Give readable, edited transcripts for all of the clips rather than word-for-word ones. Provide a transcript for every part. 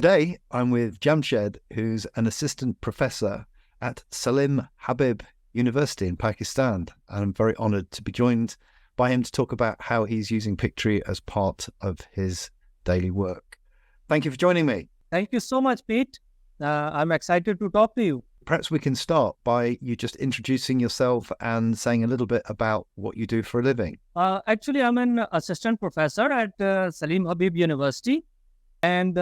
Today, I'm with Jamshed, who's an assistant professor at Salim Habib University in Pakistan. And I'm very honored to be joined by him to talk about how he's using Pictory as part of his daily work. Thank you for joining me. Thank you so much, Pete. I'm excited to talk to you. Perhaps we can start by you just introducing yourself and saying a little bit about what you do for a living. Actually, I'm an assistant professor at Salim Habib University and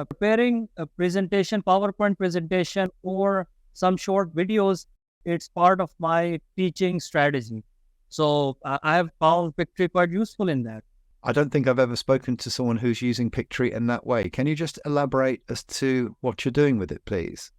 preparing a presentation, PowerPoint presentation or some short videos. It's part of my teaching strategy. So I have found Pictory quite useful in that. I don't think I've ever spoken to someone who's using Pictory in that way. Can you just elaborate as to what you're doing with it, please?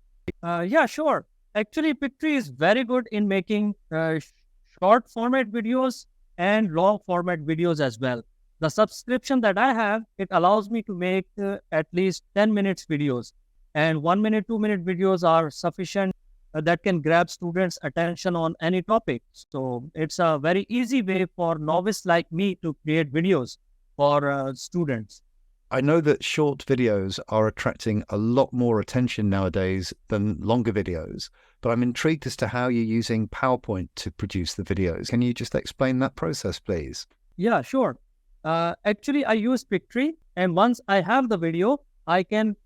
Yeah, sure. Actually, Pictory is very good in making short format videos and long format videos as well. The subscription that I have, it allows me to make at least 10 minutes videos, and 1 minute, 2 minute videos are sufficient that can grab students' attention on any topic. So it's a very easy way for novice like me to create videos for students. I know that short videos are attracting a lot more attention nowadays than longer videos, but I'm intrigued as to how you're using PowerPoint to produce the videos. Can you just explain that process, please? Yeah, sure. Actually, I use Pictory, and once I have the video, I can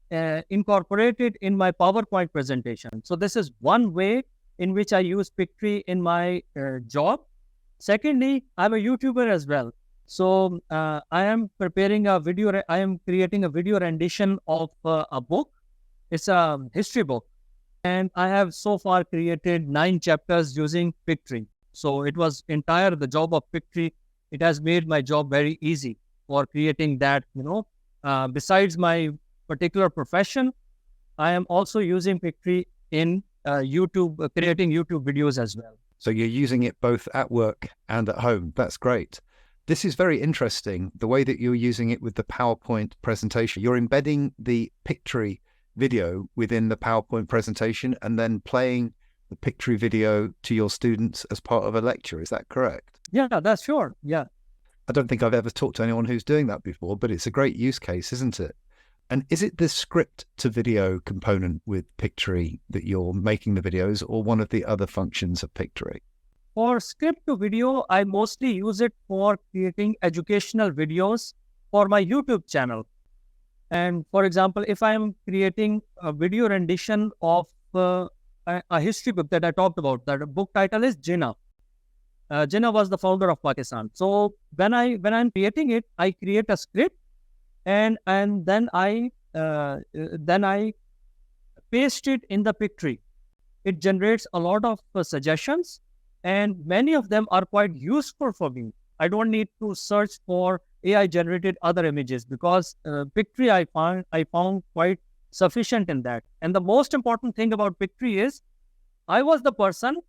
incorporate it in my PowerPoint presentation. So this is one way in which I use Pictory in my job. Secondly, I'm a YouTuber as well. So I am preparing a video. I am creating a video rendition of a book. It's a history book, and I have so far created 9 chapters using Pictory. So it was the job of Pictory. It has made my job very easy for creating that. Besides my particular profession, I am also using Pictory in YouTube, creating YouTube videos as well. So you're using it both at work and at home. That's great. This is very interesting, the way that you're using it with the PowerPoint presentation. You're embedding the Pictory video within the PowerPoint presentation and then playing the Pictory video to your students as part of a lecture. Is that correct? Yeah, that's sure. Yeah. I don't think I've ever talked to anyone who's doing that before, but it's a great use case, isn't it? And is it the script to video component with Pictory that you're making the videos, or one of the other functions of Pictory? For script to video, I mostly use it for creating educational videos for my YouTube channel. And for example, if I'm creating a video rendition of a history book that I talked about, that book title is Jinnah. Jinnah was the founder of Pakistan. So when I'm creating it, I create a script and then I paste it in the Pictory. It generates a lot of suggestions, and many of them are quite useful for me. I don't need to search for AI generated other images because Pictory I found quite sufficient in that. And the most important thing about Pictory is I was the person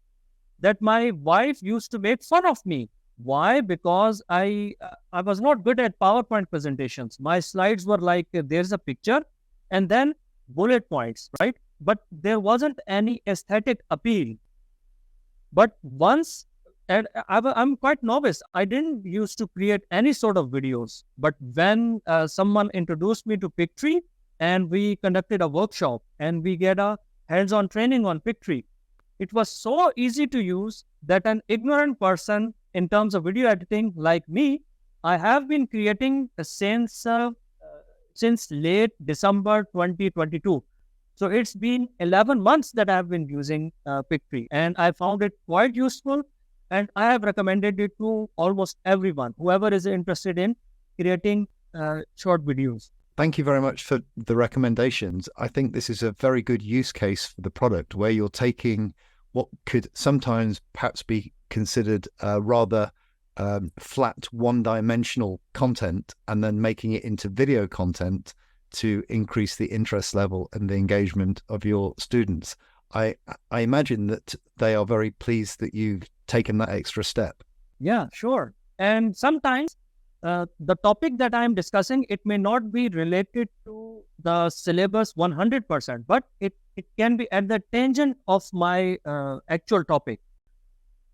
that my wife used to make fun of me. Why? Because I was not good at PowerPoint presentations. My slides were like, there's a picture and then bullet points, right? But there wasn't any aesthetic appeal. But once, and I'm quite novice, I didn't used to create any sort of videos. But when someone introduced me to Pictory and we conducted a workshop and we get a hands-on training on Pictory, it was so easy to use that an ignorant person in terms of video editing like me, I have been creating since late December 2022. So it's been 11 months that I have been using Pictory, and I found it quite useful, and I have recommended it to almost everyone, whoever is interested in creating short videos. Thank you very much for the recommendations. I think this is a very good use case for the product, where you're taking what could sometimes perhaps be considered rather flat, one-dimensional content and then making it into video content to increase the interest level and the engagement of your students. I imagine that they are very pleased that you've taken that extra step. Yeah, sure. And sometimes the topic that I'm discussing, it may not be related to the syllabus 100%, but it can be at the tangent of my actual topic.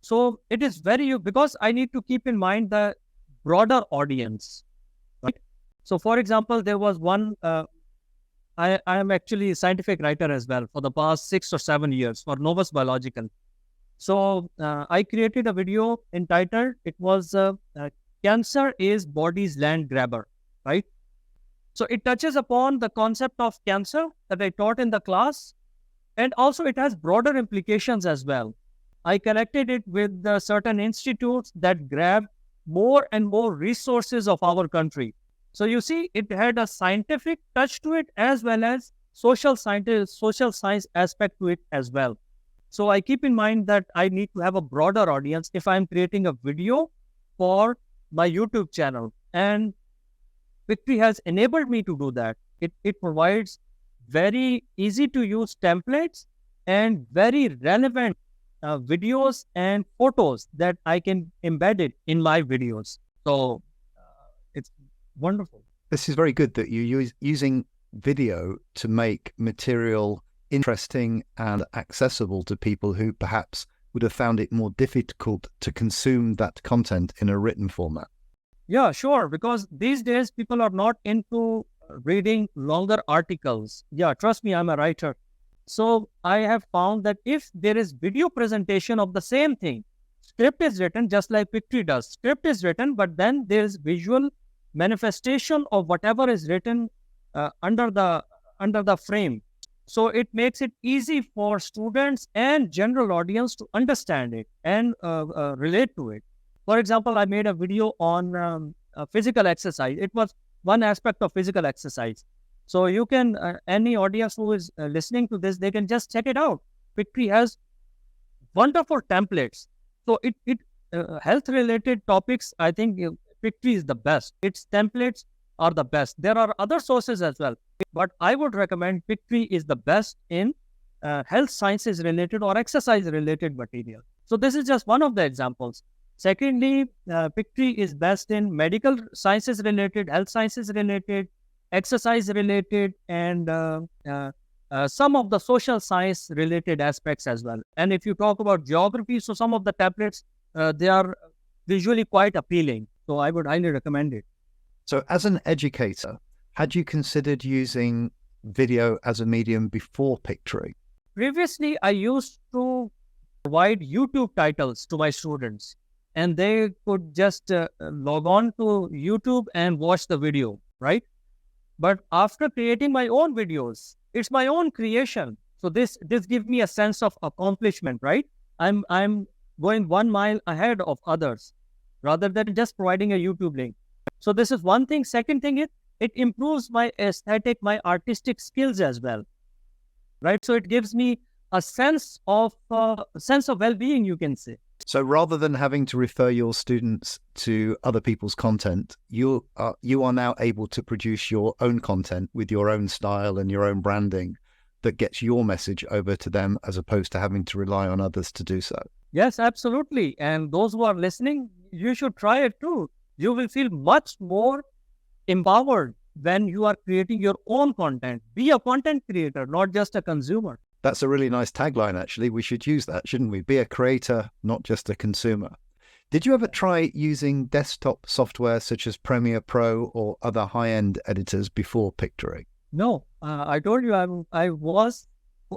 So it is because I need to keep in mind the broader audience, right? So for example, there was one I am actually a scientific writer as well for the past 6 or 7 years for Novus Biological. So I created a video entitled, it was Cancer is Body's Land Grabber, right? So it touches upon the concept of cancer that I taught in the class, and also it has broader implications as well. I connected it with certain institutes that grab more and more resources of our country. So you see, it had a scientific touch to it as well as social science aspect to it as well. So I keep in mind that I need to have a broader audience if I'm creating a video for my YouTube channel. And Pictory has enabled me to do that. It provides very easy to use templates and very relevant videos and photos that I can embed it in my videos. So it's wonderful. This is very good that you're using video to make material interesting and accessible to people who perhaps would have found it more difficult to consume that content in a written format. Yeah, sure. Because these days people are not into reading longer articles. Yeah, trust me, I'm a writer. So I have found that if there is video presentation of the same thing, script is written just like Pictory does. Script is written, but then there is visual manifestation of whatever is written under the frame. So it makes it easy for students and general audience to understand it and relate to it. For example, I made a video on physical exercise. It was one aspect of physical exercise. So you can, any audience who is listening to this, they can just check it out. Pictory has wonderful templates. So health related topics, I think Pictory is the best. Its templates are the best. There are other sources as well, but I would recommend Pictory is the best in health sciences related or exercise related material. So this is just one of the examples. Secondly, Pictory is best in medical sciences related, health sciences related, exercise related, and some of the social science related aspects as well. And if you talk about geography, so some of the templates, they are visually quite appealing. So I would highly recommend it. So as an educator, had you considered using video as a medium before Pictory? Previously, I used to provide YouTube titles to my students, and they could just log on to YouTube and watch the video, right? But after creating my own videos, it's my own creation. So this gives me a sense of accomplishment, right? I'm going 1 mile ahead of others rather than just providing a YouTube link. So this is one thing. Second thing is it improves my aesthetic, my artistic skills as well, right? So it gives me a sense of well-being, you can say. So rather than having to refer your students to other people's content, you are now able to produce your own content with your own style and your own branding that gets your message over to them as opposed to having to rely on others to do so. Yes, absolutely. And those who are listening, you should try it too. You will feel much more empowered when you are creating your own content. Be a content creator, not just a consumer. That's a really nice tagline, actually. We should use that, shouldn't we? Be a creator, not just a consumer. Did you ever try using desktop software such as Premiere Pro or other high-end editors before Pictory? No, I told you I was,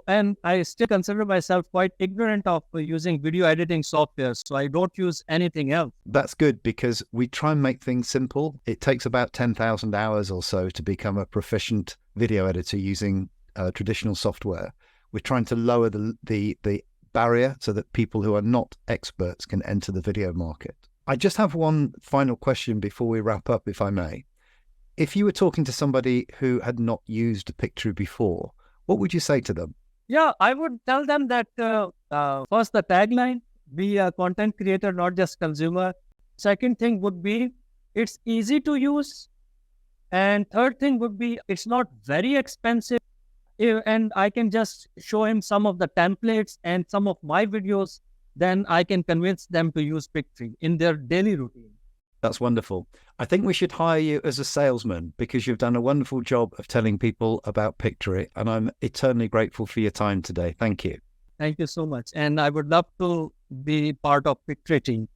and I still consider myself quite ignorant of using video editing software, so I don't use anything else. That's good because we try and make things simple. It takes about 10,000 hours or so to become a proficient video editor using traditional software. We're trying to lower the barrier so that people who are not experts can enter the video market. I just have one final question before we wrap up, if I may. If you were talking to somebody who had not used Pictory before, what would you say to them? Yeah, I would tell them that first the tagline, be a content creator, not just consumer. Second thing would be it's easy to use. And third thing would be it's not very expensive. And I can just show him some of the templates and some of my videos, then I can convince them to use Pictory in their daily routine. That's wonderful. I think we should hire you as a salesman because you've done a wonderful job of telling people about Pictory, and I'm eternally grateful for your time today. Thank you. Thank you so much. And I would love to be part of Pictory team.